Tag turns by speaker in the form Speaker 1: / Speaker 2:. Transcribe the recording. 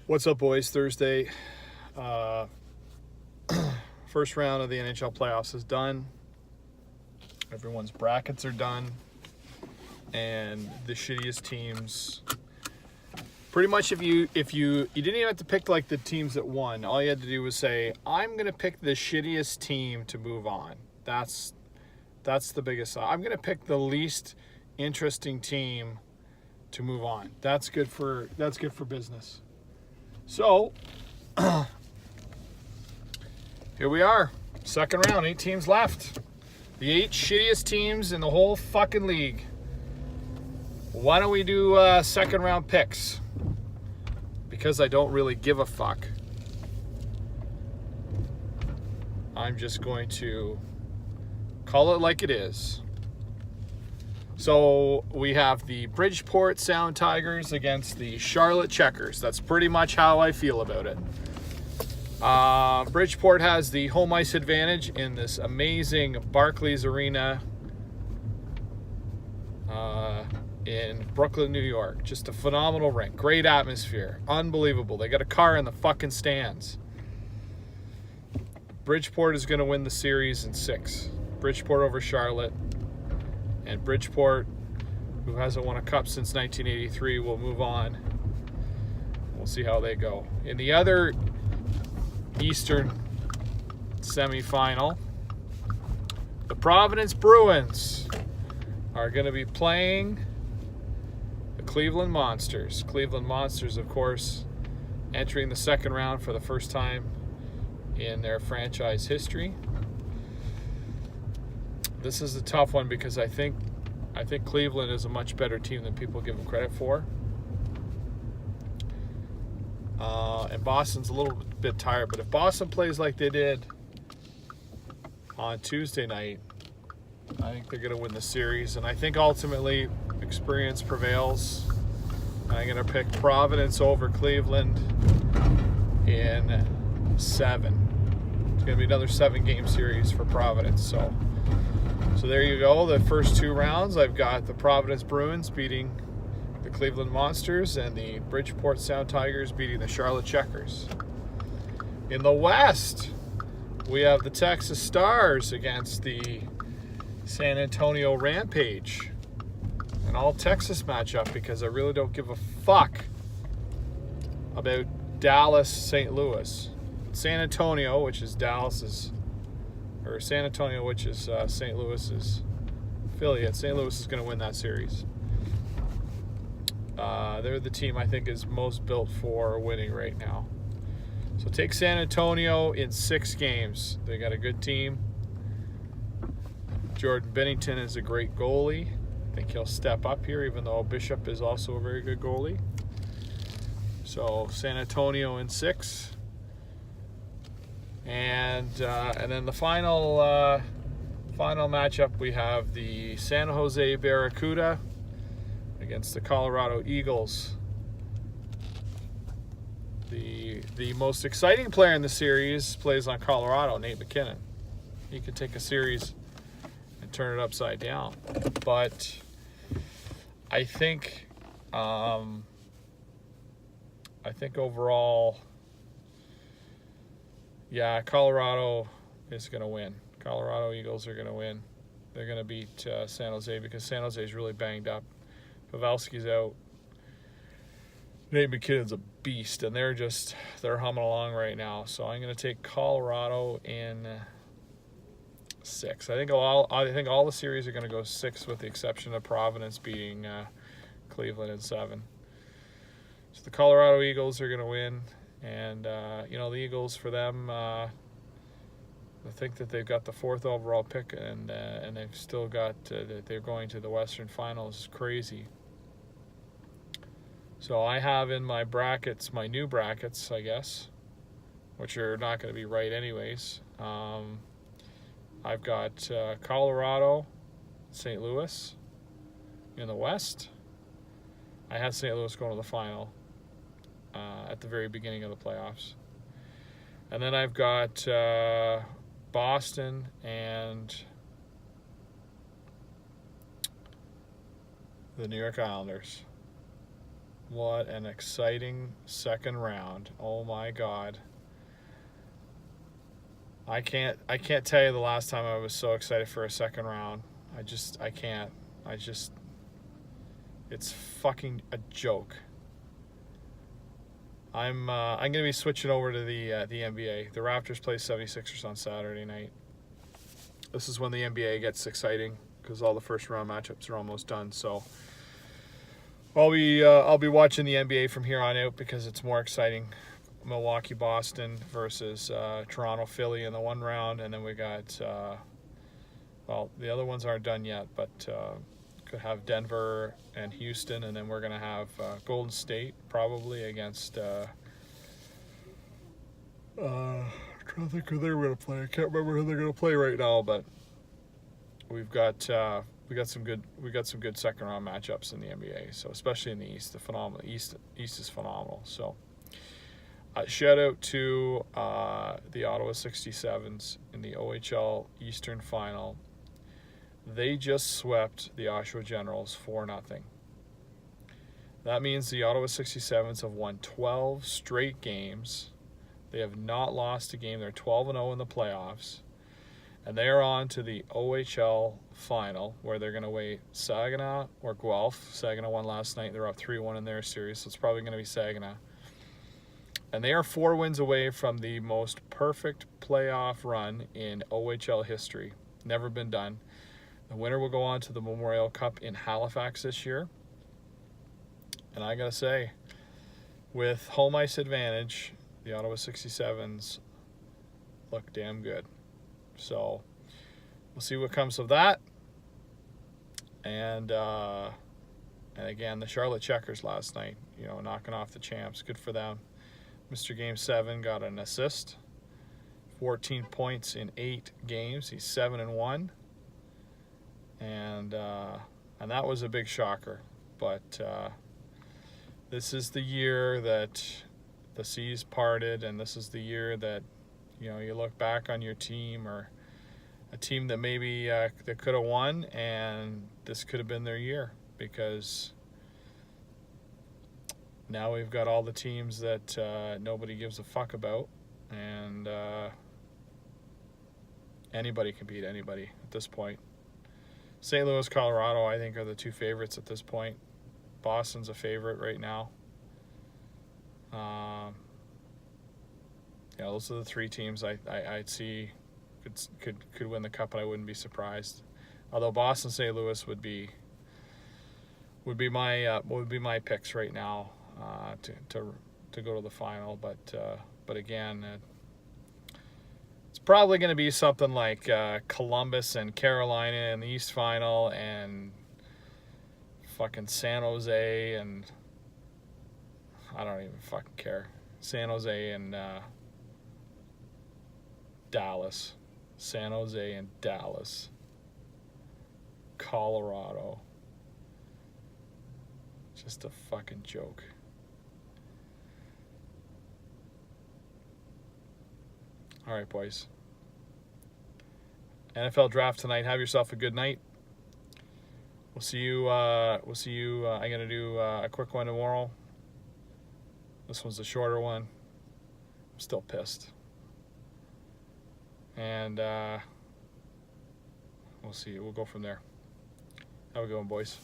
Speaker 1: What's up, boys? Thursday. Uh, First round of the NHL playoffs is done. Everyone's brackets are done. And the shittiest teams. Pretty much if you didn't even have to pick like the teams that won. All you had to do was say, I'm gonna pick the shittiest team to move on. That's the biggest. I'm gonna pick the least interesting team to move on. That's good for business. So here we are, second round, 8 teams left. The 8 shittiest teams in the whole fucking league. Why don't we do second round picks? Because I don't really give a fuck. I'm just going to call it like it is. So we have the Bridgeport Sound Tigers against the Charlotte Checkers. That's pretty much how I feel about it. Bridgeport has the home ice advantage in this amazing Barclays Arena in Brooklyn, New York. Just a phenomenal rink. Great atmosphere. Unbelievable. They got a car in the fucking stands. Bridgeport is going to win the series in 6. Bridgeport over Charlotte. And Bridgeport, who hasn't won a cup since 1983, will move on. We'll see how they go. In the other Eastern semifinal, the Providence Bruins are going to be playing the Cleveland Monsters. Cleveland Monsters, of course, entering the second round for the first time in their franchise history. This is a tough one because I think Cleveland is a much better team than people give them credit for. And Boston's a little bit tired, but if Boston plays like they did on Tuesday night, I think they're going to win the series. And I think ultimately experience prevails. I'm going to pick Providence over Cleveland in 7. It's going to be another 7-game series for Providence. So there you go. The first 2 rounds, I've got the Providence Bruins beating the Cleveland Monsters and the Bridgeport Sound Tigers beating the Charlotte Checkers. In the West, we have the Texas Stars against the San Antonio Rampage. An all-Texas matchup because I really don't give a fuck about Dallas, St. Louis. San Antonio, which is Dallas's, or San Antonio, which is St. Louis's affiliate. St. Louis is going to win that series. They're the team I think is most built for winning right now. So take San Antonio in 6 games. They got a good team. Jordan Binnington is a great goalie. I think he'll step up here, even though Bishop is also a very good goalie. So San Antonio in 6. And then the final matchup, we have the San Jose Barracuda against the Colorado Eagles. The most exciting player in the series plays on Colorado, Nate McKinnon. He could take a series and turn it upside down. But I think overall, yeah, Colorado is going to win. Colorado Eagles are going to win. They're going to beat San Jose because San Jose is really banged up. Pavelski's out. Nate McKinnon's a beast, and they're humming along right now. So I'm going to take Colorado in 6. I think all the series are going to go 6, with the exception of Providence beating Cleveland in 7. So the Colorado Eagles are going to win. And, the Eagles, for them, I think that they've got the 4th overall pick, and they've still got, they're going to the Western Finals. It's crazy. So I have in my brackets, my new brackets, I guess, which are not going to be right anyways. I've got Colorado, St. Louis in the West. I had St. Louis going to the final at the very beginning of the playoffs. And then I've got Boston and the New York Islanders. What an exciting second round. Oh my God. I can't tell you the last time I was so excited for a second round. I can't. It's fucking a joke. I'm gonna be switching over to the NBA. The Raptors play 76ers on Saturday night. This is when the NBA gets exciting because all the first round matchups are almost done. So I'll be watching the NBA from here on out because it's more exciting. Milwaukee, Boston versus Toronto, Philly in the one round, and then we got well, the other ones aren't done yet, but could have Denver and Houston, and then we're gonna have Golden State probably against. I'm trying to think who they're gonna play. I can't remember who they're gonna play right now, but we've got some good second round matchups in the NBA. So especially in the East, East is phenomenal. So. Shout out to the Ottawa 67s in the OHL Eastern Final. They just swept the Oshawa Generals 4-0. That means the Ottawa 67s have won 12 straight games. They have not lost a game. They're 12-0 in the playoffs. And they are on to the OHL Final, where they're going to wait Saginaw or Guelph. Saginaw won last night. They're up 3-1 in their series, so it's probably going to be Saginaw. And they are 4 wins away from the most perfect playoff run in OHL history. Never been done. The winner will go on to the Memorial Cup in Halifax this year. And I got to say, with home ice advantage, the Ottawa 67s look damn good. So we'll see what comes of that. And again, the Charlotte Checkers last night, knocking off the champs. Good for them. Mr. Game 7 got an assist, 14 points in 8 games. He's 7-1, and that was a big shocker. But this is the year that the seas parted, and this is the year that you look back on your team or a team that maybe that could have won, and this could have been their year because. Now we've got all the teams that nobody gives a fuck about, and anybody can beat anybody at this point. St. Louis, Colorado, I think, are the 2 favorites at this point. Boston's a favorite right now. Those are the 3 teams I'd see could win the cup, and I wouldn't be surprised. Although Boston, St. Louis would be my picks right now. To go to the final, but again, it's probably going to be something like Columbus and Carolina in the East Final, and fucking San Jose, and I don't even fucking care. San Jose and Dallas, San Jose and Dallas, Colorado. Just a fucking joke. All right, boys. NFL draft tonight. Have yourself a good night. We'll see you. I'm gonna do a quick one tomorrow. This one's a shorter one. I'm still pissed. And we'll see. We'll go from there. Have a good one, boys.